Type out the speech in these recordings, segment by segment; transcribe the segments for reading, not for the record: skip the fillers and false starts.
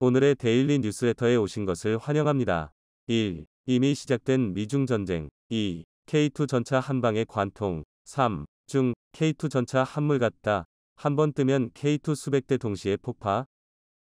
오늘의 데일리 뉴스레터에 오신 것을 환영합니다. 1. 이미 시작된 미중 전쟁. 2. K2 전차 한 방에 관통. 3. 중, K2 전차 한물 같다. 한 번 뜨면 K2 수백 대 동시에 폭파.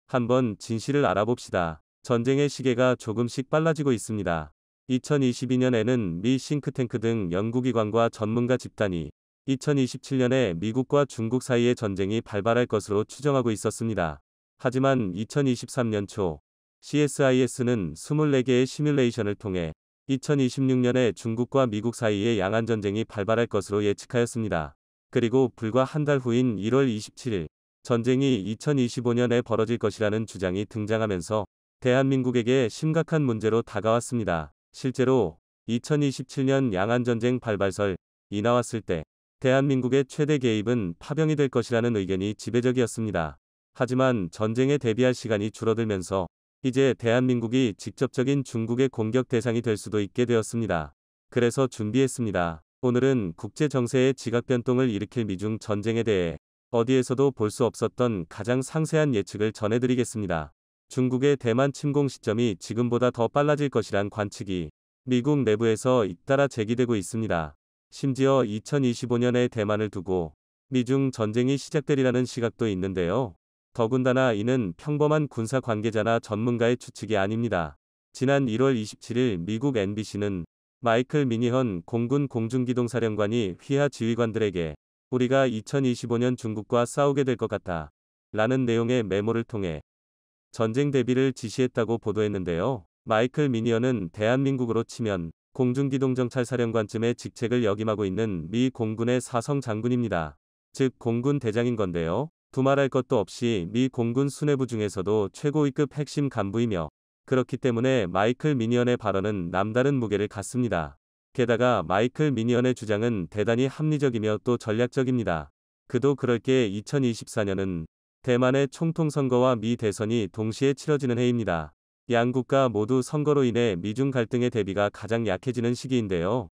한번 진실을 알아봅시다. 전쟁의 시계가 조금씩 빨라지고 있습니다. 2022년에는 미 싱크탱크 등 연구기관과 전문가 집단이 2027년에 미국과 중국 사이의 전쟁이 발발할 것으로 추정하고 있었습니다. 하지만 2023년 초 CSIS는 24개의 시뮬레이션을 통해 2026년에 중국과 미국 사이의 양안전쟁이 발발할 것으로 예측하였습니다. 그리고 불과 한 달 후인 1월 27일 전쟁이 2025년에 벌어질 것이라는 주장이 등장하면서 대한민국에게 심각한 문제로 다가왔습니다. 실제로 2027년 양안전쟁 발발설이 나왔을 때 대한민국의 최대 개입은 파병이 될 것이라는 의견이 지배적이었습니다. 하지만 전쟁에 대비할 시간이 줄어들면서 이제 대한민국이 직접적인 중국의 공격 대상이 될 수도 있게 되었습니다. 그래서 준비했습니다. 오늘은 국제 정세의 지각 변동을 일으킬 미중 전쟁에 대해 어디에서도 볼 수 없었던 가장 상세한 예측을 전해드리겠습니다. 중국의 대만 침공 시점이 지금보다 더 빨라질 것이란 관측이 미국 내부에서 잇따라 제기되고 있습니다. 심지어 2025년에 대만을 두고 미중 전쟁이 시작되리라는 시각도 있는데요. 더군다나 이는 평범한 군사 관계자나 전문가의 추측이 아닙니다. 지난 1월 27일 미국 NBC는 마이클 미니헌 공군 공중기동사령관이 휘하 지휘관들에게 우리가 2025년 중국과 싸우게 될 것 같다 라는 내용의 메모를 통해 전쟁 대비를 지시했다고 보도했는데요. 마이클 미니헌은 대한민국으로 치면 공중기동정찰사령관쯤의 직책을 역임하고 있는 미 공군의 사성 장군입니다. 즉 공군 대장인 건데요. 두말할 것도 없이 미 공군 수뇌부 중에서도 최고위급 핵심 간부이며 그렇기 때문에 마이클 미니헌의 발언은 남다른 무게를 갖습니다. 게다가 마이클 미니헌의 주장은 대단히 합리적이며 또 전략적입니다. 그도 그럴 게 2024년은 대만의 총통선거와 미 대선이 동시에 치러지는 해입니다. 양 국가 모두 선거로 인해 미중 갈등의 대비가 가장 약해지는 시기인데요.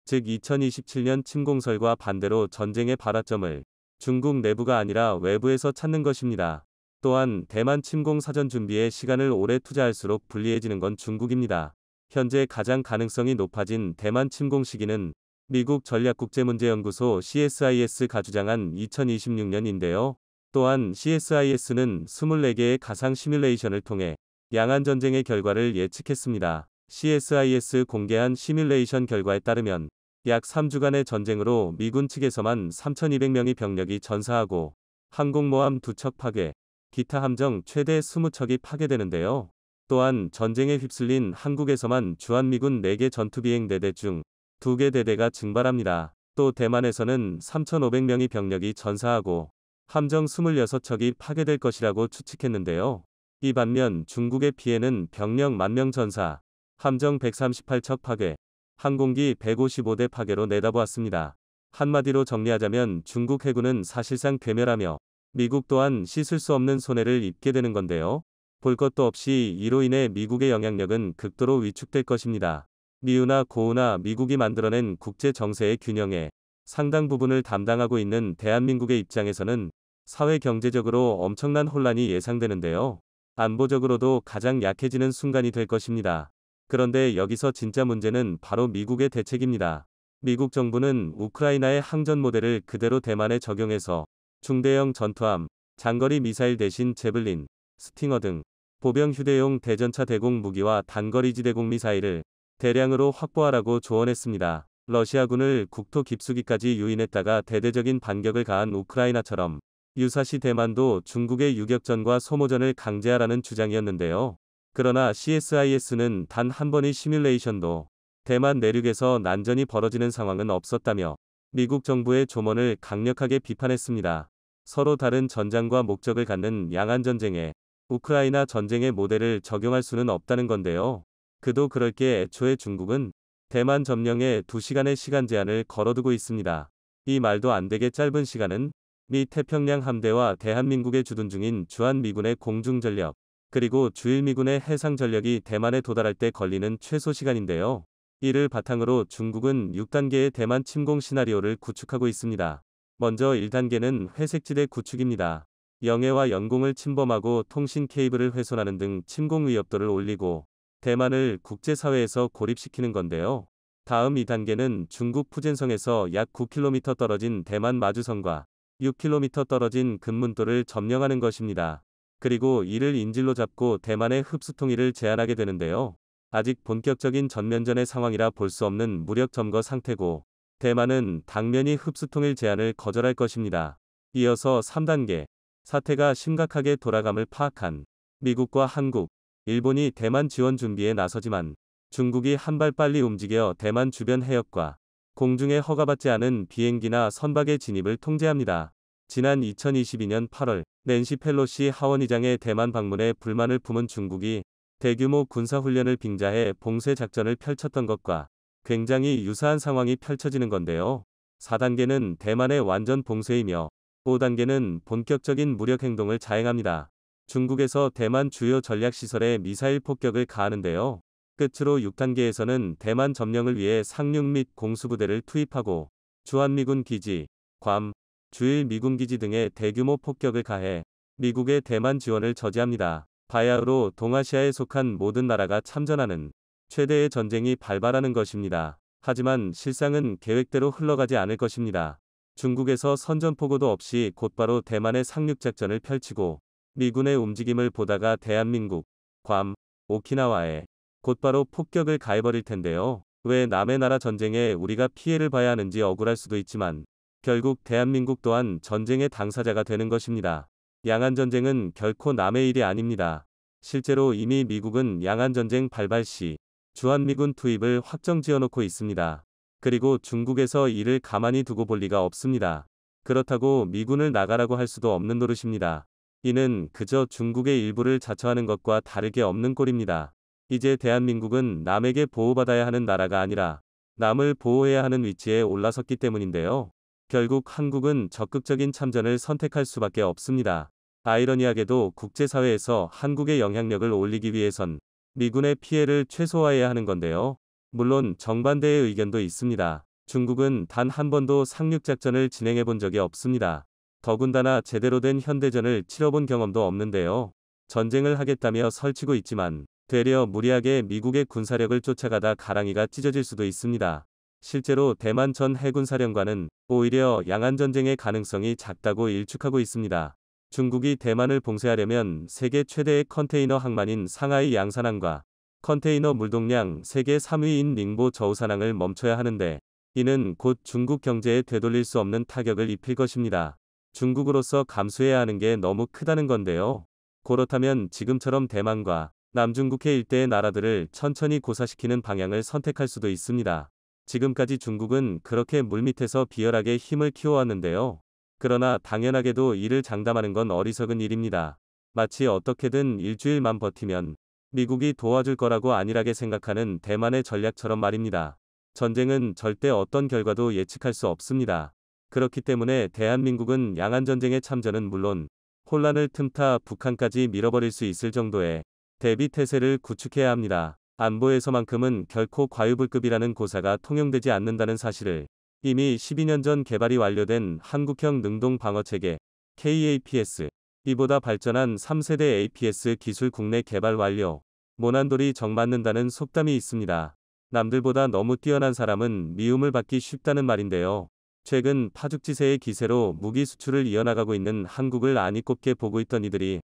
즉 2027년 침공설과 반대로 전쟁의 발화점을 중국 내부가 아니라 외부에서 찾는 것입니다. 또한 대만 침공 사전 준비에 시간을 오래 투자할수록 불리해지는 건 중국입니다. 현재 가장 가능성이 높아진 대만 침공 시기는 미국 전략국제문제연구소 CSIS가 주장한 2026년인데요. 또한 CSIS는 24개의 가상 시뮬레이션을 통해 양안전쟁의 결과를 예측했습니다. CSIS 공개한 시뮬레이션 결과에 따르면 약 3주간의 전쟁으로 미군 측에서만 3,200명의 병력이 전사하고 항공모함 2척 파괴, 기타 함정 최대 20척이 파괴되는데요. 또한 전쟁에 휩쓸린 한국에서만 주한미군 4개 전투비행대대 중 2개 대대가 증발합니다. 또 대만에서는 3,500명의 병력이 전사하고 함정 26척이 파괴될 것이라고 추측했는데요. 이 반면 중국의 피해는 병력 10,000명 전사, 함정 138척 파괴, 항공기 155대 파괴로 내다보았습니다. 한마디로 정리하자면 중국 해군은 사실상 괴멸하며 미국 또한 씻을 수 없는 손해를 입게 되는 건데요. 볼 것도 없이 이로 인해 미국의 영향력은 극도로 위축될 것입니다. 미우나 고우나 미국이 만들어낸 국제 정세의 균형에 상당 부분을 담당하고 있는 대한민국의 입장에서는 사회 경제적으로 엄청난 혼란이 예상되는데요. 안보적으로도 가장 약해지는 순간이 될 것입니다. 그런데 여기서 진짜 문제는 바로 미국의 대책입니다. 미국 정부는 우크라이나의 항전 모델을 그대로 대만에 적용해서 중대형 전투함, 장거리 미사일 대신 제블린, 스팅어 등 보병 휴대용 대전차 대공 무기와 단거리 지대공 미사일을 대량으로 확보하라고 조언했습니다. 러시아군을 국토 깊숙이까지 유인했다가 대대적인 반격을 가한 우크라이나처럼 유사시 대만도 중국의 유격전과 소모전을 강제하라는 주장이었는데요. 그러나 CSIS는 단 한 번의 시뮬레이션도 대만 내륙에서 난전이 벌어지는 상황은 없었다며 미국 정부의 조언을 강력하게 비판했습니다. 서로 다른 전장과 목적을 갖는 양안전쟁에 우크라이나 전쟁의 모델을 적용할 수는 없다는 건데요. 그도 그럴 게 애초에 중국은 대만 점령에 2시간의 시간 제한을 걸어두고 있습니다. 이 말도 안 되게 짧은 시간은 미 태평양 함대와 대한민국에 주둔 중인 주한미군의 공중전력, 그리고 주일미군의 해상전력이 대만에 도달할 때 걸리는 최소 시간인데요. 이를 바탕으로 중국은 6단계의 대만 침공 시나리오를 구축하고 있습니다. 먼저 1단계는 회색지대 구축입니다. 영해와 영공을 침범하고 통신 케이블을 훼손하는 등 침공 위협도를 올리고 대만을 국제사회에서 고립시키는 건데요. 다음 2단계는 중국 푸젠성에서 약 9km 떨어진 대만 마주성과 6km 떨어진 금문도를 점령하는 것입니다. 그리고 이를 인질로 잡고 대만의 흡수 통일을 제한하게 되는데요. 아직 본격적인 전면전의 상황이라 볼 수 없는 무력 점거 상태고 대만은 당면이 흡수 통일 제한을 거절할 것입니다. 이어서 3단계 사태가 심각하게 돌아감을 파악한 미국과 한국, 일본이 대만 지원 준비에 나서지만 중국이 한 발 빨리 움직여 대만 주변 해역과 공중에 허가받지 않은 비행기나 선박의 진입을 통제합니다. 지난 2022년 8월 낸시 펠로시 하원의장의 대만 방문에 불만을 품은 중국이 대규모 군사훈련을 빙자해 봉쇄 작전을 펼쳤던 것과 굉장히 유사한 상황이 펼쳐지는 건데요. 4단계는 대만의 완전 봉쇄이며 5단계는 본격적인 무력 행동을 자행합니다. 중국에서 대만 주요 전략시설에 미사일 폭격을 가하는데요. 끝으로 6단계에서는 대만 점령을 위해 상륙 및 공수부대를 투입하고 주한미군 기지, 괌, 주일 미군 기지 등의 대규모 폭격을 가해 미국의 대만 지원을 저지합니다. 바야흐로 동아시아에 속한 모든 나라가 참전하는 최대의 전쟁이 발발하는 것입니다. 하지만 실상은 계획대로 흘러가지 않을 것입니다. 중국에서 선전포고도 없이 곧바로 대만의 상륙작전을 펼치고 미군의 움직임을 보다가 대한민국, 괌, 오키나와에 곧바로 폭격을 가해버릴 텐데요. 왜 남의 나라 전쟁에 우리가 피해를 봐야 하는지 억울할 수도 있지만 결국 대한민국 또한 전쟁의 당사자가 되는 것입니다. 양안전쟁은 결코 남의 일이 아닙니다. 실제로 이미 미국은 양안전쟁 발발 시 주한미군 투입을 확정 지어놓고 있습니다. 그리고 중국에서 이를 가만히 두고 볼 리가 없습니다. 그렇다고 미군을 나가라고 할 수도 없는 노릇입니다. 이는 그저 중국의 일부를 자처하는 것과 다를 게 없는 꼴입니다. 이제 대한민국은 남에게 보호받아야 하는 나라가 아니라 남을 보호해야 하는 위치에 올라섰기 때문인데요. 결국 한국은 적극적인 참전을 선택할 수밖에 없습니다. 아이러니하게도 국제사회에서 한국의 영향력을 올리기 위해선 미군의 피해를 최소화해야 하는 건데요. 물론 정반대의 의견도 있습니다. 중국은 단 한 번도 상륙작전을 진행해 본 적이 없습니다. 더군다나 제대로 된 현대전을 치러본 경험도 없는데요. 전쟁을 하겠다며 설치고 있지만 되려 무리하게 미국의 군사력을 쫓아가다 가랑이가 찢어질 수도 있습니다. 실제로 대만 전 해군사령관은 오히려 양안전쟁의 가능성이 작다고 일축하고 있습니다. 중국이 대만을 봉쇄하려면 세계 최대의 컨테이너 항만인 상하이 양산항과 컨테이너 물동량 세계 3위인 닝보 저우산항을 멈춰야 하는데 이는 곧 중국 경제에 되돌릴 수 없는 타격을 입힐 것입니다. 중국으로서 감수해야 하는 게 너무 크다는 건데요. 그렇다면 지금처럼 대만과 남중국해 일대의 나라들을 천천히 고사시키는 방향을 선택할 수도 있습니다. 지금까지 중국은 그렇게 물밑에서 비열하게 힘을 키워왔는데요. 그러나 당연하게도 이를 장담하는 건 어리석은 일입니다. 마치 어떻게든 일주일만 버티면 미국이 도와줄 거라고 안일하게 생각하는 대만의 전략처럼 말입니다. 전쟁은 절대 어떤 결과도 예측할 수 없습니다. 그렇기 때문에 대한민국은 양안전쟁의 참전은 물론 혼란을 틈타 북한까지 밀어버릴 수 있을 정도의 대비태세를 구축해야 합니다. 안보에서만큼은 결코 과유불급이라는 고사가 통용되지 않는다는 사실을 이미 12년 전 개발이 완료된 한국형 능동방어체계 KAPS, 이보다 발전한 3세대 APS 기술 국내 개발 완료, 모난돌이 정맞는다는 속담이 있습니다. 남들보다 너무 뛰어난 사람은 미움을 받기 쉽다는 말인데요. 최근 파죽지세의 기세로 무기 수출을 이어나가고 있는 한국을 안이 꼽게 보고 있던 이들이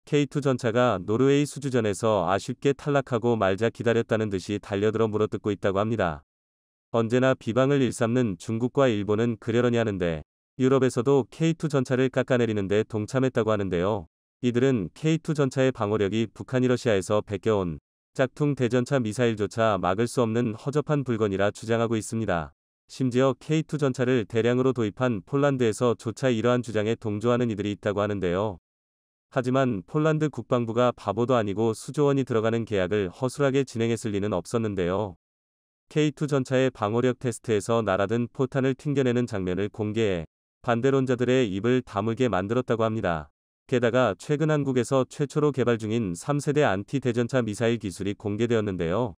K2 전차가 노르웨이 수주전에서 아쉽게 탈락하고 말자 기다렸다는 듯이 달려들어 물어뜯고 있다고 합니다. 언제나 비방을 일삼는 중국과 일본은 그러려니 하는데 유럽에서도 K2 전차를 깎아내리는데 동참했다고 하는데요. 이들은 K2 전차의 방어력이 북한이 러시아에서 베껴온 짝퉁 대전차 미사일조차 막을 수 없는 허접한 물건이라 주장하고 있습니다. 심지어 K2 전차를 대량으로 도입한 폴란드에서조차 이러한 주장에 동조하는 이들이 있다고 하는데요. 하지만 폴란드 국방부가 바보도 아니고 수조 원이 들어가는 계약을 허술하게 진행했을 리는 없었는데요. K2 전차의 방어력 테스트에서 날아든 포탄을 튕겨내는 장면을 공개해 반대론자들의 입을 다물게 만들었다고 합니다. 게다가 최근 한국에서 최초로 개발 중인 3세대 안티 대전차 미사일 기술이 공개되었는데요.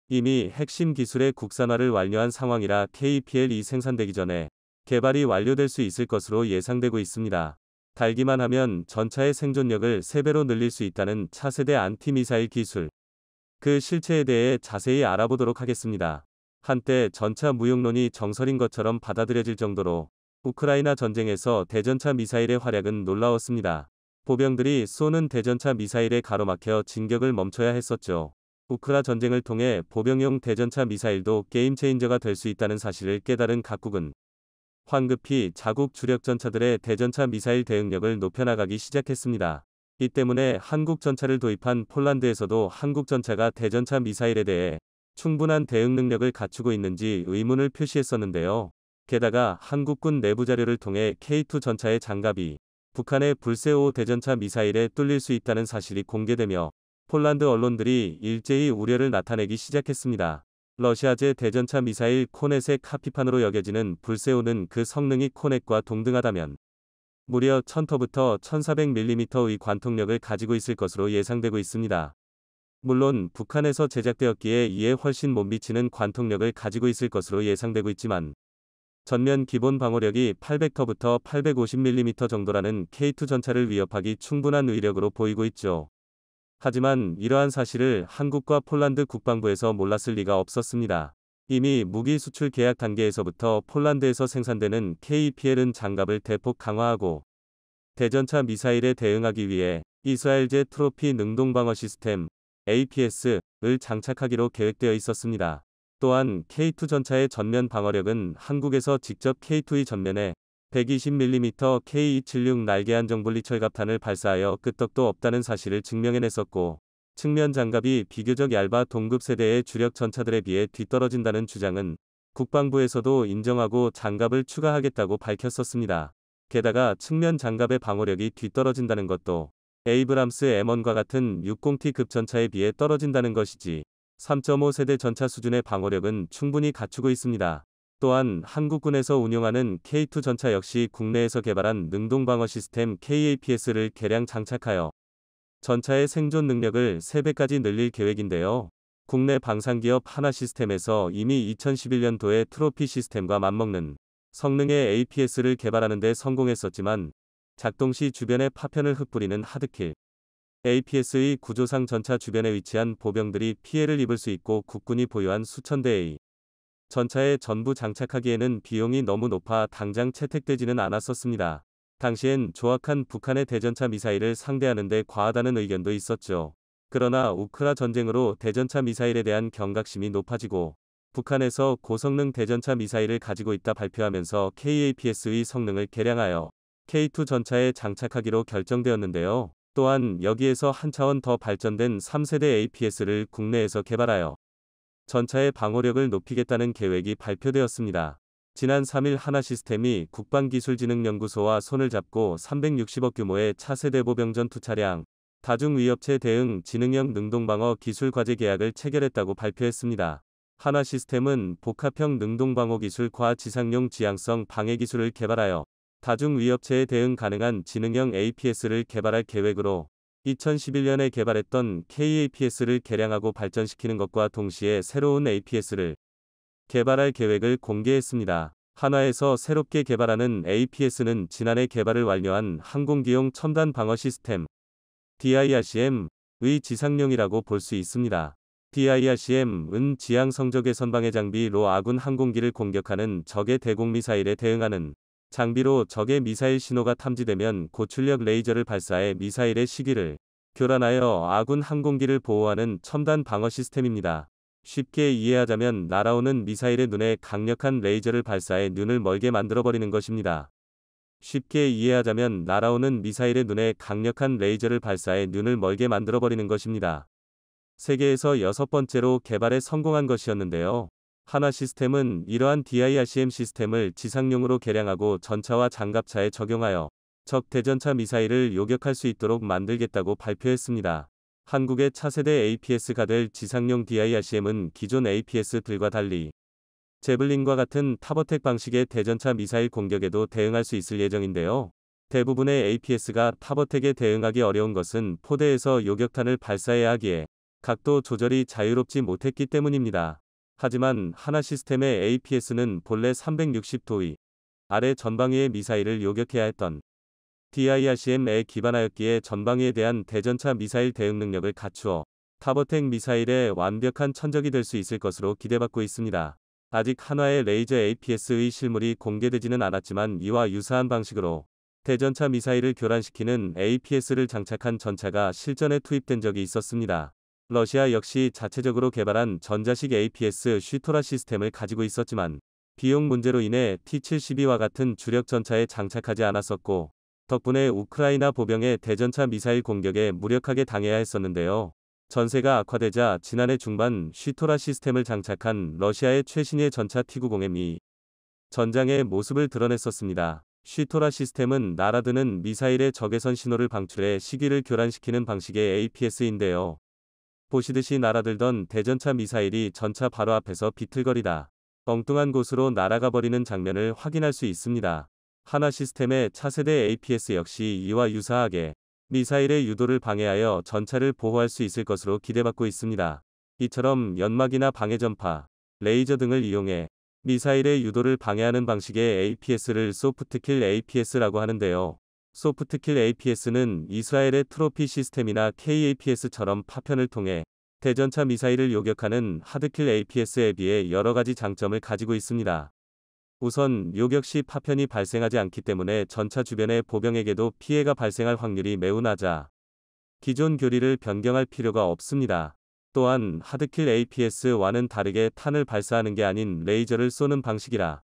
이미 핵심 기술의 국산화를 완료한 상황이라 KPL-2 생산되기 전에 개발이 완료될 수 있을 것으로 예상되고 있습니다. 달기만 하면 전차의 생존력을 3배로 늘릴 수 있다는 차세대 안티미사일 기술. 그 실체에 대해 자세히 알아보도록 하겠습니다. 한때 전차 무용론이 정설인 것처럼 받아들여질 정도로 우크라이나 전쟁에서 대전차 미사일의 활약은 놀라웠습니다. 보병들이 쏘는 대전차 미사일에 가로막혀 진격을 멈춰야 했었죠. 우크라 전쟁을 통해 보병용 대전차 미사일도 게임 체인저가 될 수 있다는 사실을 깨달은 각국은 황급히 자국 주력 전차들의 대전차 미사일 대응력을 높여나가기 시작했습니다. 이 때문에 한국 전차를 도입한 폴란드에서도 한국 전차가 대전차 미사일에 대해 충분한 대응 능력을 갖추고 있는지 의문을 표시했었는데요. 게다가 한국군 내부 자료를 통해 K2 전차의 장갑이 북한의 불세5 대전차 미사일에 뚫릴 수 있다는 사실이 공개되며 폴란드 언론들이 일제히 우려를 나타내기 시작했습니다. 러시아제 대전차 미사일 코넷의 카피판으로 여겨지는 불세5는 그 성능이 코넷과 동등하다면 무려 1000터부터 1400mm의 관통력을 가지고 있을 것으로 예상되고 있습니다. 물론 북한에서 제작되었기에 이에 훨씬 못 미치는 관통력을 가지고 있을 것으로 예상되고 있지만 전면 기본 방어력이 800터부터 850mm 정도라는 K2 전차를 위협하기 충분한 위력으로 보이고 있죠. 하지만 이러한 사실을 한국과 폴란드 국방부에서 몰랐을 리가 없었습니다. 이미 무기 수출 계약 단계에서부터 폴란드에서 생산되는 KEPL은 장갑을 대폭 강화하고 대전차 미사일에 대응하기 위해 이스라엘제 트로피 능동방어 시스템 APS를 장착하기로 계획되어 있었습니다. 또한 K2 전차의 전면 방어력은 한국에서 직접 K2의 전면에 120mm K276 날개안 정분리 철갑탄을 발사하여 끄떡도 없다는 사실을 증명해냈었고 측면 장갑이 비교적 얇아 동급 세대의 주력 전차들에 비해 뒤떨어진다는 주장은 국방부에서도 인정하고 장갑을 추가하겠다고 밝혔었습니다. 게다가 측면 장갑의 방어력이 뒤떨어진다는 것도 에이브람스 M1과 같은 60T급 전차에 비해 떨어진다는 것이지 3.5세대 전차 수준의 방어력은 충분히 갖추고 있습니다. 또한 한국군에서 운용하는 K2 전차 역시 국내에서 개발한 능동방어 시스템 KAPS를 개량 장착하여 전차의 생존 능력을 3배까지 늘릴 계획인데요. 국내 방산기업 하나시스템에서 이미 2011년도에 트로피 시스템과 맞먹는 성능의 APS를 개발하는 데 성공했었지만 작동 시 주변에 파편을 흩뿌리는 하드킬 APS의 구조상 전차 주변에 위치한 보병들이 피해를 입을 수 있고 국군이 보유한 수천 대의 전차에 전부 장착하기에는 비용이 너무 높아 당장 채택되지는 않았었습니다. 당시엔 조악한 북한의 대전차 미사일을 상대하는 데 과하다는 의견도 있었죠. 그러나 우크라 전쟁으로 대전차 미사일에 대한 경각심이 높아지고 북한에서 고성능 대전차 미사일을 가지고 있다 발표하면서 KAPS의 성능을 개량하여 K2 전차에 장착하기로 결정되었는데요. 또한 여기에서 한 차원 더 발전된 3세대 APS를 국내에서 개발하여 전차의 방어력을 높이겠다는 계획이 발표되었습니다. 지난 3일 하나시스템이 국방기술진흥연구소와 손을 잡고 360억 규모의 차세대 보병 전투 차량, 다중위협체 대응 지능형 능동방어 기술 과제 계약을 체결했다고 발표했습니다. 하나시스템은 복합형 능동방어 기술 과지상용 지향성 방해 기술을 개발하여 다중위협체에 대응 가능한 지능형 APS를 개발할 계획으로 2011년에 개발했던 KAPS를 개량하고 발전시키는 것과 동시에 새로운 APS를 개발할 계획을 공개했습니다. 한화에서 새롭게 개발하는 APS는 지난해 개발을 완료한 항공기용 첨단 방어 시스템 DIRCM의 지상용이라고 볼 수 있습니다. DIRCM은 지향 성적외 선방해 장비로 아군 항공기를 공격하는 적의 대공미사일에 대응하는 장비로 적의 미사일 신호가 탐지되면 고출력 레이저를 발사해 미사일의 시기를 교란하여 아군 항공기를 보호하는 첨단 방어 시스템입니다. 쉽게 이해하자면 날아오는 미사일의 눈에 강력한 레이저를 발사해 눈을 멀게 만들어버리는 것입니다. 쉽게 이해하자면 날아오는 미사일의 눈에 강력한 레이저를 발사해 눈을 멀게 만들어버리는 것입니다. 세계에서 6번째로 개발에 성공한 것이었는데요. 하나시스템은 이러한 DIRCM 시스템을 지상용으로 개량하고 전차와 장갑차에 적용하여 적 대전차 미사일을 요격할 수 있도록 만들겠다고 발표했습니다. 한국의 차세대 APS가 될 지상용 DIRCM은 기존 APS들과 달리 제블린과 같은 탑어택 방식의 대전차 미사일 공격에도 대응할 수 있을 예정인데요. 대부분의 APS가 탑어택에 대응하기 어려운 것은 포대에서 요격탄을 발사해야 하기에 각도 조절이 자유롭지 못했기 때문입니다. 하지만 하나시스템의 APS는 본래 360도의 아래 전방위의 미사일을 요격해야 했던 DIRCM에 기반하였기에 전방위에 대한 대전차 미사일 대응 능력을 갖추어 타버텍 미사일의 완벽한 천적이 될 수 있을 것으로 기대받고 있습니다. 아직 한화의 레이저 APS의 실물이 공개되지는 않았지만 이와 유사한 방식으로 대전차 미사일을 교란시키는 APS를 장착한 전차가 실전에 투입된 적이 있었습니다. 러시아 역시 자체적으로 개발한 전자식 APS 슈토라 시스템을 가지고 있었지만 비용 문제로 인해 T-72와 같은 주력 전차에 장착하지 않았었고 덕분에 우크라이나 보병의 대전차 미사일 공격에 무력하게 당해야 했었는데요. 전세가 악화되자 지난해 중반 슈토라 시스템을 장착한 러시아의 최신의 전차 T-90M이 전장의 모습을 드러냈었습니다. 슈토라 시스템은 날아드는 미사일의 적외선 신호를 방출해 시기를 교란시키는 방식의 APS인데요. 보시듯이 날아들던 대전차 미사일이 전차 바로 앞에서 비틀거리다 엉뚱한 곳으로 날아가 버리는 장면을 확인할 수 있습니다. 한화 시스템의 차세대 APS 역시 이와 유사하게 미사일의 유도를 방해하여 전차를 보호할 수 있을 것으로 기대받고 있습니다. 이처럼 연막이나 방해전파, 레이저 등을 이용해 미사일의 유도를 방해하는 방식의 APS를 소프트킬 APS라고 하는데요. 소프트킬 APS는 이스라엘의 트로피 시스템이나 KAPS처럼 파편을 통해 대전차 미사일을 요격하는 하드킬 APS에 비해 여러 가지 장점을 가지고 있습니다. 우선 요격 시 파편이 발생하지 않기 때문에 전차 주변의 보병에게도 피해가 발생할 확률이 매우 낮아 기존 교리를 변경할 필요가 없습니다. 또한 하드킬 APS와는 다르게 탄을 발사하는 게 아닌 레이저를 쏘는 방식이라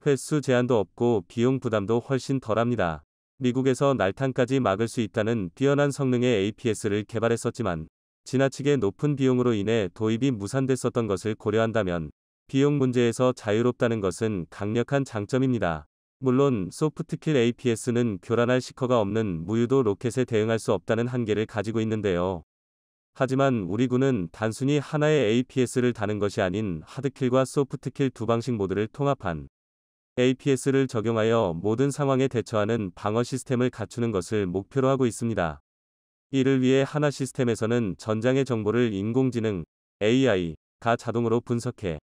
횟수 제한도 없고 비용 부담도 훨씬 덜합니다. 미국에서 날탄까지 막을 수 있다는 뛰어난 성능의 APS를 개발했었지만 지나치게 높은 비용으로 인해 도입이 무산됐었던 것을 고려한다면 비용 문제에서 자유롭다는 것은 강력한 장점입니다. 물론 소프트킬 APS는 교란할 시커가 없는 무유도 로켓에 대응할 수 없다는 한계를 가지고 있는데요. 하지만 우리 군은 단순히 하나의 APS를 다는 것이 아닌 하드킬과 소프트킬 두 방식 모두를 통합한 APS를 적용하여 모든 상황에 대처하는 방어 시스템을 갖추는 것을 목표로 하고 있습니다. 이를 위해 한화 시스템에서는 전장의 정보를 인공지능 AI가 자동으로 분석해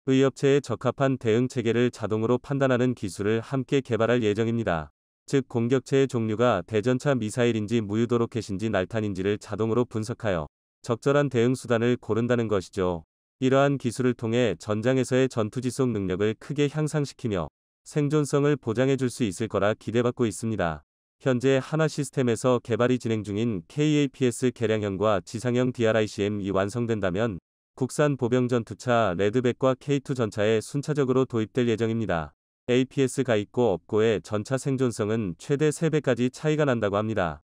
의업체에 적합한 대응 체계를 자동으로 판단하는 기술을 함께 개발할 예정입니다. 즉 공격체의 종류가 대전차 미사일인지 무유도 로켓인지 날탄인지를 자동으로 분석하여 적절한 대응 수단을 고른다는 것이죠. 이러한 기술을 통해 전장에서의 전투지속 능력을 크게 향상시키며 생존성을 보장해 줄 수 있을 거라 기대받고 있습니다. 현재 한화 시스템에서 개발이 진행 중인 KAPS 개량형과 지상형 DRICM이 완성된다면 국산 보병 전투차 레드백과 K2 전차에 순차적으로 도입될 예정입니다. APS가 있고 없고의 전차 생존성은 최대 3배까지 차이가 난다고 합니다.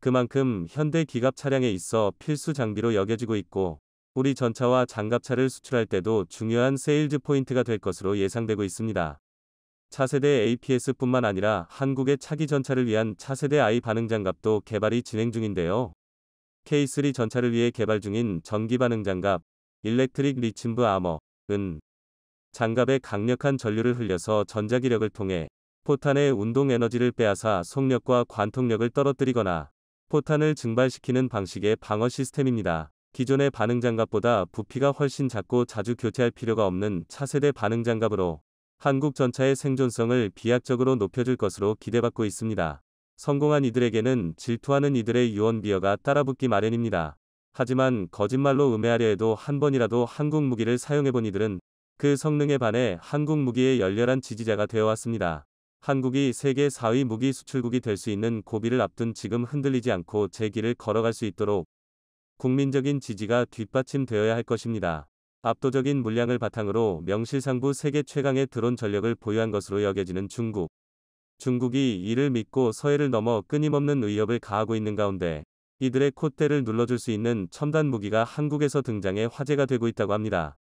그만큼 현대 기갑 차량에 있어 필수 장비로 여겨지고 있고 우리 전차와 장갑차를 수출할 때도 중요한 세일즈 포인트가 될 것으로 예상되고 있습니다. 차세대 APS뿐만 아니라 한국의 차기 전차를 위한 차세대 I 반응 장갑도 개발이 진행 중인데요. K3 전차를 위해 개발 중인 전기 반응 장갑 일렉트릭 리침브 아머은 장갑에 강력한 전류를 흘려서 전자기력을 통해 포탄의 운동 에너지를 빼앗아 속력과 관통력을 떨어뜨리거나 포탄을 증발시키는 방식의 방어 시스템입니다. 기존의 반응 장갑보다 부피가 훨씬 작고 자주 교체할 필요가 없는 차세대 반응 장갑으로 한국 전차의 생존성을 비약적으로 높여줄 것으로 기대받고 있습니다. 성공한 이들에게는 질투하는 이들의 유언비어가 따라붙기 마련입니다. 하지만 거짓말로 음해하려 해도 한 번이라도 한국 무기를 사용해본 이들은 그 성능에 반해 한국 무기의 열렬한 지지자가 되어왔습니다. 한국이 세계 4위 무기 수출국이 될 수 있는 고비를 앞둔 지금 흔들리지 않고 제 길을 걸어갈 수 있도록 국민적인 지지가 뒷받침되어야 할 것입니다. 압도적인 물량을 바탕으로 명실상부 세계 최강의 드론 전력을 보유한 것으로 여겨지는 중국. 중국이 이를 믿고 서해를 넘어 끊임없는 위협을 가하고 있는 가운데 이들의 콧대를 눌러줄 수 있는 첨단 무기가 한국에서 등장해 화제가 되고 있다고 합니다.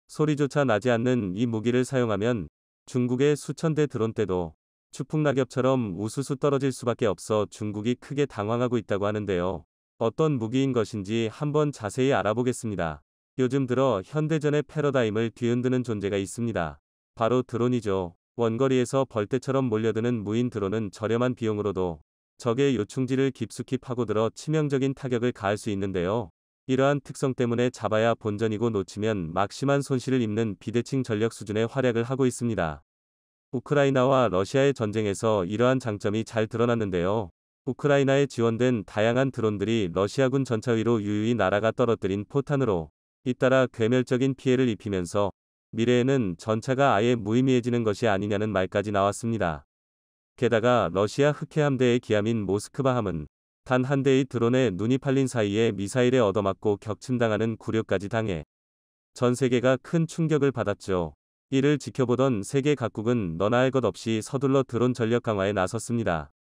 소리조차 나지 않는 이 무기를 사용하면 중국의 수천 대 드론대도 추풍낙엽처럼 우수수 떨어질 수밖에 없어 중국이 크게 당황하고 있다고 하는데요. 어떤 무기인 것인지 한번 자세히 알아보겠습니다. 요즘 들어 현대전의 패러다임을 뒤흔드는 존재가 있습니다. 바로 드론이죠. 원거리에서 벌떼처럼 몰려드는 무인 드론은 저렴한 비용으로도 적의 요충지를 깊숙이 파고들어 치명적인 타격을 가할 수 있는데요. 이러한 특성 때문에 잡아야 본전이고 놓치면 막심한 손실을 입는 비대칭 전력 수준의 활약을 하고 있습니다. 우크라이나와 러시아의 전쟁에서 이러한 장점이 잘 드러났는데요. 우크라이나에 지원된 다양한 드론들이 러시아군 전차 위로 유유히 날아가 떨어뜨린 포탄으로 잇따라 괴멸적인 피해를 입히면서 미래에는 전차가 아예 무의미해지는 것이 아니냐는 말까지 나왔습니다. 게다가 러시아 흑해함대의 기함인 모스크바함은 단 한 대의 드론에 눈이 팔린 사이에 미사일에 얻어맞고 격침당하는 굴욕까지 당해 전 세계가 큰 충격을 받았죠. 이를 지켜보던 세계 각국은 너나 할 것 없이 서둘러 드론 전력 강화에 나섰습니다.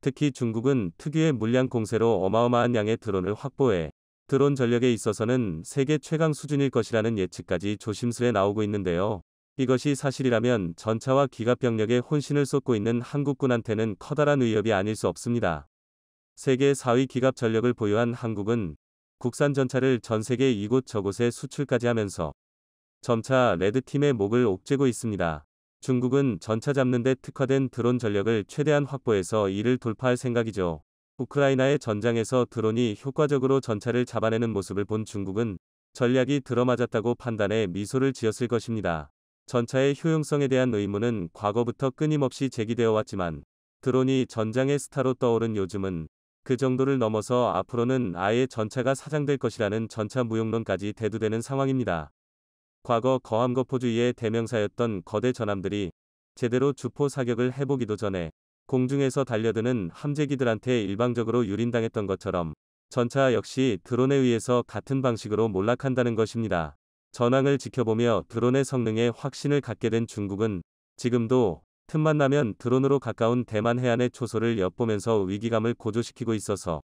특히 중국은 특유의 물량 공세로 어마어마한 양의 드론을 확보해 드론 전력에 있어서는 세계 최강 수준일 것이라는 예측까지 조심스레 나오고 있는데요. 이것이 사실이라면 전차와 기갑병력에 혼신을 쏟고 있는 한국군한테는 커다란 위협이 아닐 수 없습니다. 세계 4위 기갑 전력을 보유한 한국은 국산 전차를 전 세계 이곳저곳에 수출까지 하면서 점차 레드팀의 목을 옥죄고 있습니다. 중국은 전차 잡는 데 특화된 드론 전력을 최대한 확보해서 이를 돌파할 생각이죠. 우크라이나의 전장에서 드론이 효과적으로 전차를 잡아내는 모습을 본 중국은 전략이 들어맞았다고 판단해 미소를 지었을 것입니다. 전차의 효용성에 대한 의문은 과거부터 끊임없이 제기되어 왔지만 드론이 전장의 스타로 떠오른 요즘은 그 정도를 넘어서 앞으로는 아예 전차가 사장될 것이라는 전차 무용론까지 대두되는 상황입니다. 과거 거함거포주의의 대명사였던 거대 전함들이 제대로 주포 사격을 해보기도 전에 공중에서 달려드는 함재기들한테 일방적으로 유린당했던 것처럼 전차 역시 드론에 의해서 같은 방식으로 몰락한다는 것입니다. 전황을 지켜보며 드론의 성능에 확신을 갖게 된 중국은 지금도 틈만 나면 드론으로 가까운 대만 해안의 초소를 엿보면서 위기감을 고조시키고 있어서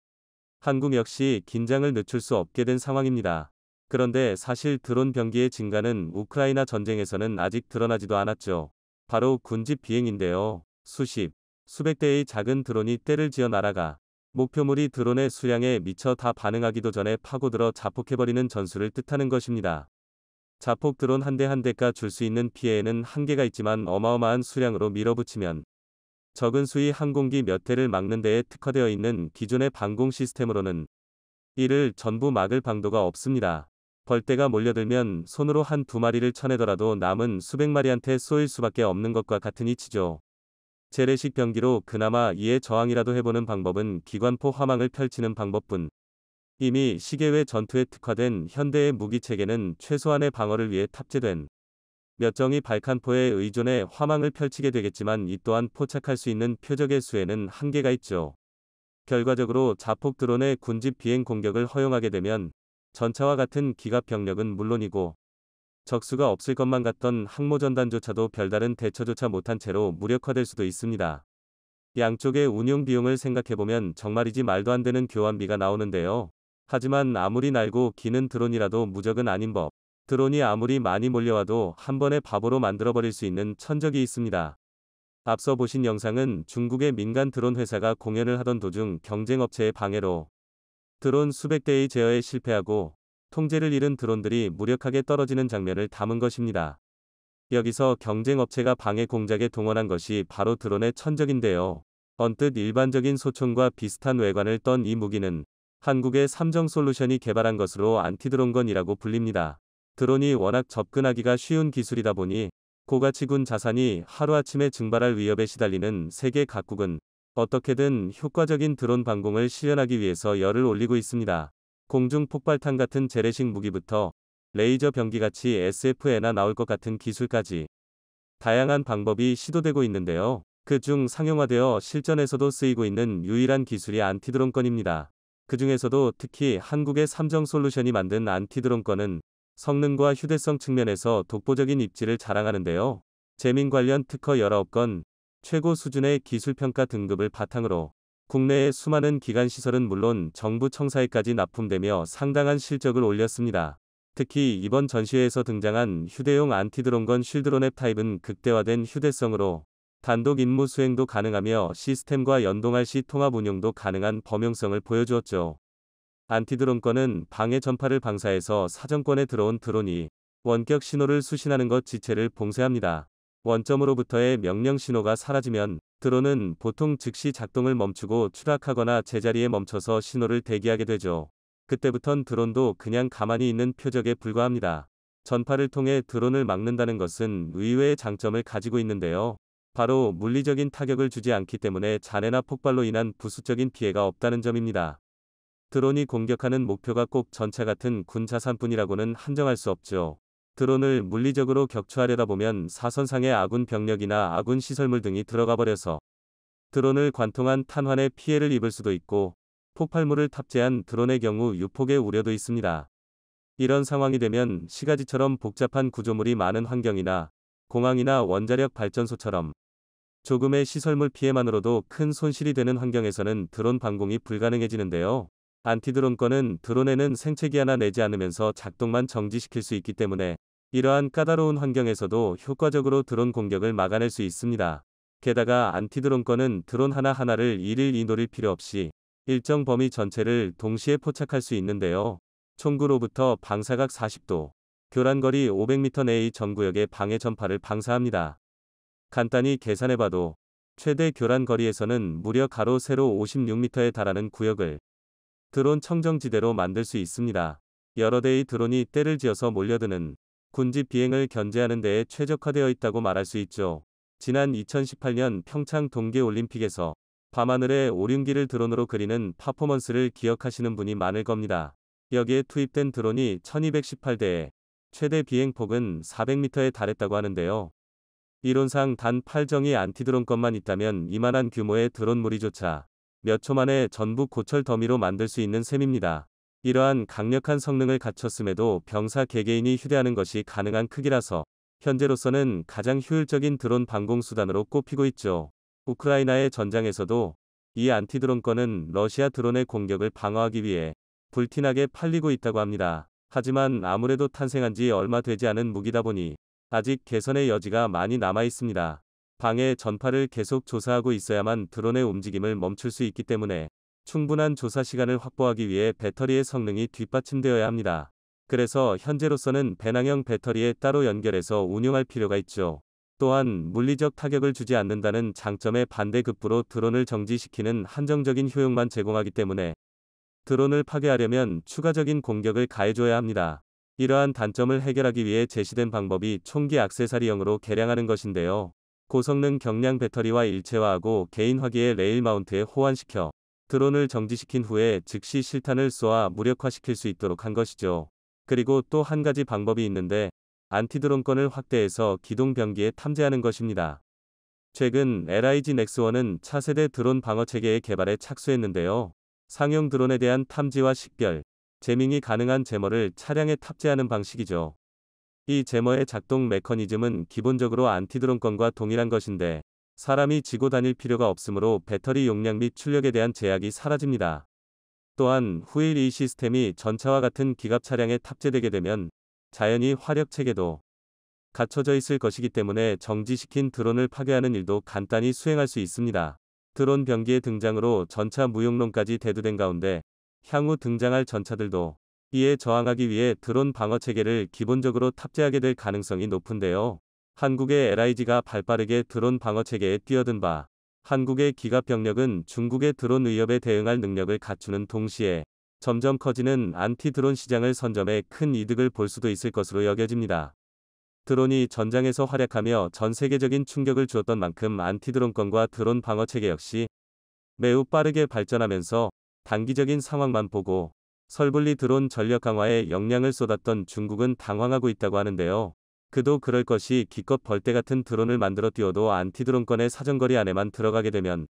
한국 역시 긴장을 늦출 수 없게 된 상황입니다. 그런데 사실 드론 병기의 증가는 우크라이나 전쟁에서는 아직 드러나지도 않았죠. 바로 군집 비행인데요. 수백 대의 작은 드론이 떼를 지어 날아가 목표물이 드론의 수량에 미처 다 반응하기도 전에 파고들어 자폭해버리는 전술을 뜻하는 것입니다. 자폭 드론 한 대 한 대가 줄 수 있는 피해에는 한계가 있지만 어마어마한 수량으로 밀어붙이면 적은 수의 항공기 몇 대를 막는 데에 특화되어 있는 기존의 방공 시스템으로는 이를 전부 막을 방도가 없습니다. 벌떼가 몰려들면 손으로 한 두 마리를 쳐내더라도 남은 수백 마리한테 쏘일 수밖에 없는 것과 같은 이치죠. 재래식 병기로 그나마 이에 저항이라도 해보는 방법은 기관포 화망을 펼치는 방법뿐. 이미 시계외 전투에 특화된 현대의 무기체계는 최소한의 방어를 위해 탑재된 몇 정의 발칸포에 의존해 화망을 펼치게 되겠지만 이 또한 포착할 수 있는 표적의 수에는 한계가 있죠. 결과적으로 자폭 드론의 군집 비행 공격을 허용하게 되면 전차와 같은 기갑 병력은 물론이고 적수가 없을 것만 같던 항모전단조차도 별다른 대처조차 못한 채로 무력화될 수도 있습니다. 양쪽의 운용 비용을 생각해보면 정말이지 말도 안 되는 교환비가 나오는데요. 하지만 아무리 날고 기는 드론이라도 무적은 아닌 법. 드론이 아무리 많이 몰려와도 한 번에 바보로 만들어버릴 수 있는 천적이 있습니다. 앞서 보신 영상은 중국의 민간 드론 회사가 공연을 하던 도중 경쟁업체의 방해로 드론 수백 대의 제어에 실패하고 통제를 잃은 드론들이 무력하게 떨어지는 장면을 담은 것입니다. 여기서 경쟁업체가 방해 공작에 동원한 것이 바로 드론의 천적인데요. 언뜻 일반적인 소총과 비슷한 외관을 떤 이 무기는 한국의 삼정솔루션이 개발한 것으로 안티드론건이라고 불립니다. 드론이 워낙 접근하기가 쉬운 기술이다 보니 고가치군 자산이 하루아침에 증발할 위협에 시달리는 세계 각국은 어떻게든 효과적인 드론 방공을 실현하기 위해서 열을 올리고 있습니다. 공중 폭발탄 같은 재래식 무기부터 레이저 병기같이 SF에나 나올 것 같은 기술까지 다양한 방법이 시도되고 있는데요. 그중 상용화되어 실전에서도 쓰이고 있는 유일한 기술이 안티드론건입니다. 그 중에서도 특히 한국의 삼정솔루션이 만든 안티드론건은 성능과 휴대성 측면에서 독보적인 입지를 자랑하는데요. 재민 관련 특허 19건, 최고 수준의 기술평가 등급을 바탕으로 국내의 수많은 기관시설은 물론 정부 청사에까지 납품되며 상당한 실적을 올렸습니다. 특히 이번 전시회에서 등장한 휴대용 안티드론건 쉴드론앱 타입은 극대화된 휴대성으로 단독 임무 수행도 가능하며 시스템과 연동할 시 통합 운용도 가능한 범용성을 보여주었죠. 안티드론건은 방해 전파를 방사해서 사정권에 들어온 드론이 원격 신호를 수신하는 것 지체를 봉쇄합니다. 원점으로부터의 명령 신호가 사라지면 드론은 보통 즉시 작동을 멈추고 추락하거나 제자리에 멈춰서 신호를 대기하게 되죠. 그때부턴 드론도 그냥 가만히 있는 표적에 불과합니다. 전파를 통해 드론을 막는다는 것은 의외의 장점을 가지고 있는데요. 바로 물리적인 타격을 주지 않기 때문에 잔해나 폭발로 인한 부수적인 피해가 없다는 점입니다. 드론이 공격하는 목표가 꼭 전차 같은 군 자산뿐이라고는 한정할 수 없죠. 드론을 물리적으로 격추하려다 보면 사선상의 아군 병력이나 아군 시설물 등이 들어가 버려서 드론을 관통한 탄환에 피해를 입을 수도 있고, 폭발물을 탑재한 드론의 경우 유폭의 우려도 있습니다. 이런 상황이 되면 시가지처럼 복잡한 구조물이 많은 환경이나 공항이나 원자력 발전소처럼 조금의 시설물 피해만으로도 큰 손실이 되는 환경에서는 드론 방공이 불가능해지는데요. 안티드론건은 드론에는 생체기 하나 내지 않으면서 작동만 정지시킬 수 있기 때문에 이러한 까다로운 환경에서도 효과적으로 드론 공격을 막아낼 수 있습니다. 게다가 안티드론건은 드론 하나하나를 일일 이노릴 필요 없이 일정 범위 전체를 동시에 포착할 수 있는데요. 총구로부터 방사각 40도, 교란거리 500m 내의 전구역의 방해 전파를 방사합니다. 간단히 계산해봐도 최대 교란거리에서는 무려 가로 세로 56m에 달하는 구역을 드론 청정지대로 만들 수 있습니다. 여러 대의 드론이 때를 지어서 몰려드는 군집 비행을 견제하는 데에 최적화되어 있다고 말할 수 있죠. 지난 2018년 평창 동계올림픽에서 밤하늘에 오륜기를 드론으로 그리는 퍼포먼스를 기억하시는 분이 많을 겁니다. 여기에 투입된 드론이 1218대에 최대 비행폭은 400m에 달했다고 하는데요. 이론상 단 8정의 안티드론건만 있다면 이만한 규모의 드론 무리조차 몇 초 만에 전부 고철 더미로 만들 수 있는 셈입니다. 이러한 강력한 성능을 갖췄음에도 병사 개개인이 휴대하는 것이 가능한 크기라서 현재로서는 가장 효율적인 드론 방공 수단으로 꼽히고 있죠. 우크라이나의 전장에서도 이 안티드론건은 러시아 드론의 공격을 방어하기 위해 불티나게 팔리고 있다고 합니다. 하지만 아무래도 탄생한 지 얼마 되지 않은 무기다 보니 아직 개선의 여지가 많이 남아 있습니다. 방해 전파를 계속 조사하고 있어야만 드론의 움직임을 멈출 수 있기 때문에 충분한 조사 시간을 확보하기 위해 배터리의 성능이 뒷받침되어야 합니다. 그래서 현재로서는 배낭형 배터리에 따로 연결해서 운용할 필요가 있죠. 또한 물리적 타격을 주지 않는다는 장점의 반대급부로 드론을 정지시키는 한정적인 효용만 제공하기 때문에 드론을 파괴하려면 추가적인 공격을 가해줘야 합니다. 이러한 단점을 해결하기 위해 제시된 방법이 총기 액세서리형으로 개량하는 것인데요. 고성능 경량 배터리와 일체화하고 개인화기의 레일 마운트에 호환시켜 드론을 정지시킨 후에 즉시 실탄을 쏘아 무력화시킬 수 있도록 한 것이죠. 그리고 또 한 가지 방법이 있는데 안티드론건을 확대해서 기동 병기에 탐지하는 것입니다. 최근 LIG 넥스1은 차세대 드론 방어체계의 개발에 착수했는데요. 상용 드론에 대한 탐지와 식별, 제밍이 가능한 제머를 차량에 탑재하는 방식이죠. 이 제머의 작동 메커니즘은 기본적으로 안티드론건과 동일한 것인데 사람이 지고 다닐 필요가 없으므로 배터리 용량 및 출력에 대한 제약이 사라집니다. 또한 후일 이 시스템이 전차와 같은 기갑 차량에 탑재되게 되면 자연히 화력 체계도 갖춰져 있을 것이기 때문에 정지시킨 드론을 파괴하는 일도 간단히 수행할 수 있습니다. 드론 병기의 등장으로 전차 무용론까지 대두된 가운데 향후 등장할 전차들도 이에 저항하기 위해 드론 방어 체계를 기본적으로 탑재하게 될 가능성이 높은데요. 한국의 LIG가 발빠르게 드론 방어 체계에 뛰어든 바, 한국의 기갑 병력은 중국의 드론 위협에 대응할 능력을 갖추는 동시에 점점 커지는 안티-드론 시장을 선점해 큰 이득을 볼 수도 있을 것으로 여겨집니다. 드론이 전장에서 활약하며 전 세계적인 충격을 주었던 만큼 안티-드론건과 드론 방어 체계 역시 매우 빠르게 발전하면서 단기적인 상황만 보고 설불리 드론 전력 강화에 역량을 쏟았던 중국은 당황하고 있다고 하는데요. 그도 그럴 것이 기껏 벌떼 같은 드론을 만들어 띄워도 안티드론건의 사정거리 안에만 들어가게 되면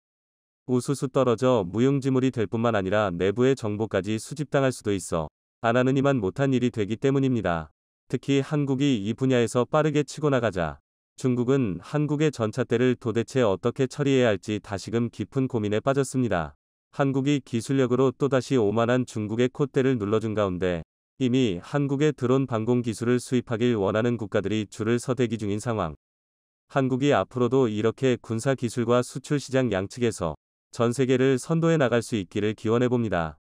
우수수 떨어져 무용지물이 될 뿐만 아니라 내부의 정보까지 수집당할 수도 있어 안 하느니만 못한 일이 되기 때문입니다. 특히 한국이 이 분야에서 빠르게 치고 나가자 중국은 한국의 전차대를 도대체 어떻게 처리해야 할지 다시금 깊은 고민에 빠졌습니다. 한국이 기술력으로 또다시 오만한 중국의 콧대를 눌러준 가운데 이미 한국의 드론 방공 기술을 수입하길 원하는 국가들이 줄을 서 대기 중인 상황. 한국이 앞으로도 이렇게 군사 기술과 수출 시장 양측에서 전 세계를 선도해 나갈 수 있기를 기원해 봅니다.